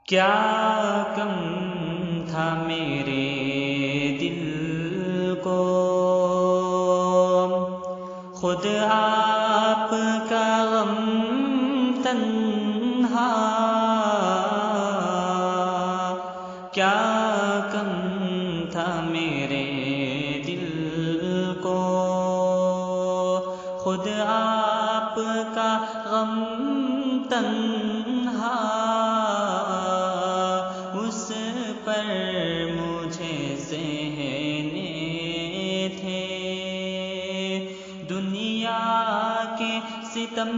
کیا کم تھا میرے دل کو، خود آپ کا غم تنہا، کیا کم تھا میرے دل کو، خود آپ کا غم تنہا، اس پر مجھے سہنے تھے دنیا کے ستم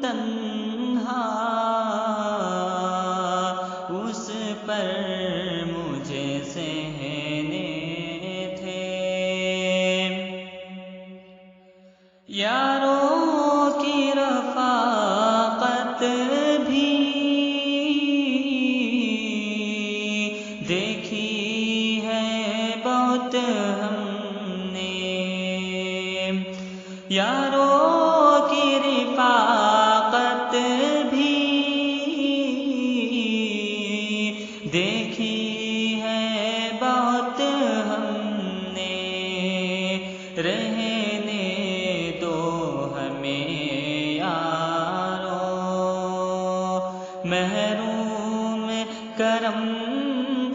تنہا، اس پر مجھے سہنے تھے یاروں کی رفاقت بھی دیکھی ہے بہت ہم نے، یاروں کی رفاقت بھی دیکھی ہے بہت ہم نے، رہنے دو ہمیں یاروں محروم کرم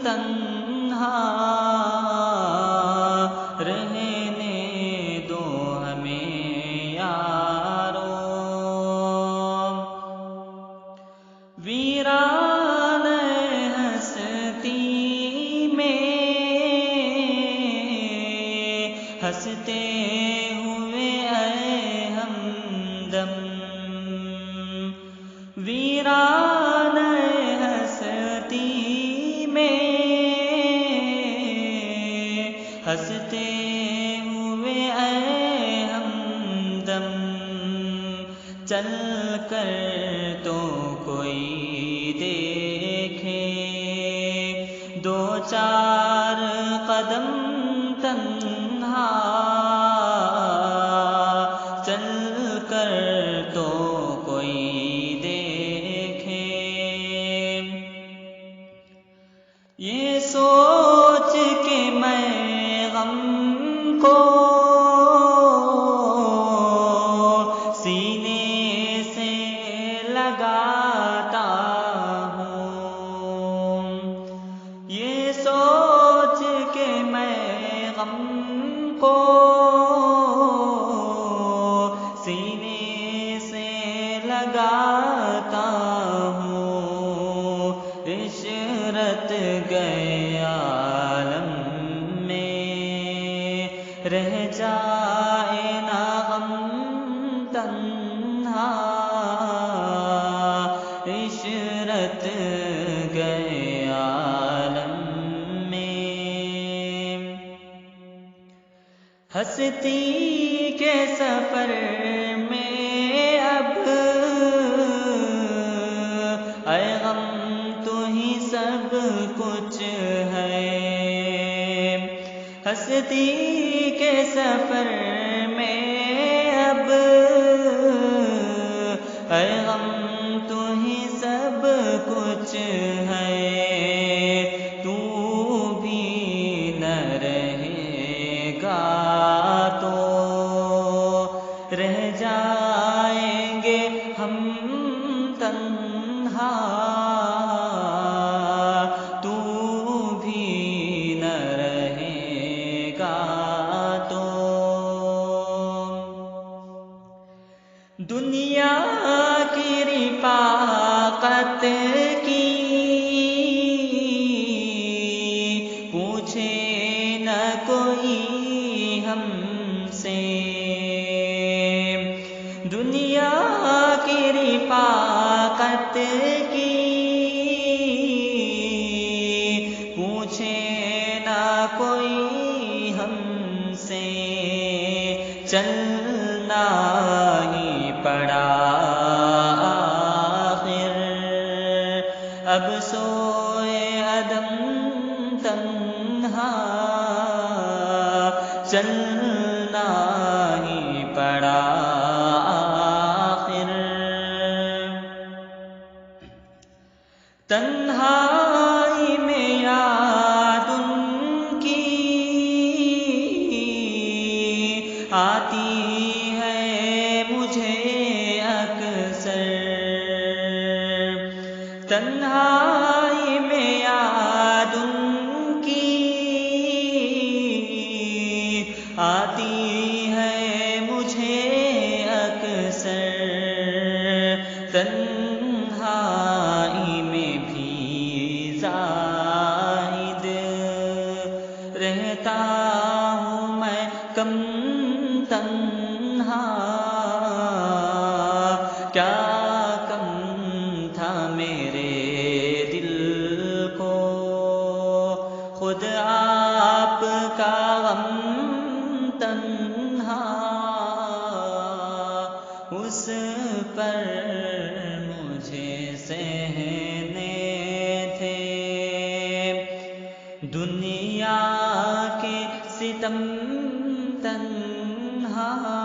تنہا، رہنے دو ہمیں یاروں ویران ہستی میں ہنستے ہوئے اے ہمدم، ویران ہستی میں ہنستے ہوئے اے ہمدم، چل کر تو کوئی دیکھے دو چار قدم تنہا، چل کر تو کوئی دیکھے، یہ سوچ کے میں غم کو سینے سے لگاتا ہوں، یہ سوچ کے میں غم کو سینے سے لگاتا ہوں، عشرت گئے عالم میں رہ جائے نہ غم تنہا، عشرت گئے عالم میں، ہستی کے سفر میں اب اے غم تو ہی سب کچھ ہے، ہستی کے سفر میں اب اے غم تو ہی سب کچھ ہے، تو بھی نہ رہے گا تو رہ جائیں گے ہم تنہا، تو بھی نہ رہے گا تو دنیا کی رفاقت کی پوچھے نہ کوئی ہم سے، دنیا کی رفاقت کی پوچھے نہ کوئی ہم سے، چلنا ہی پڑا آخر اب سوئے عدم تنہا، چلنا ہی پڑا آخر تنہائی میں یاد ان کی آتی ہے مجھے اکثر، تنہائی میں یاد ان کی آتی ہے مجھے اکثر، تنہائی میں بھی زاہد رہتا ہوں میں کم تنہا، کیا کم تھا میرے دل کو خود آپ کا غم تنہا، اس پر مجھے سہنے تھے دنیا کے ستم تنہا۔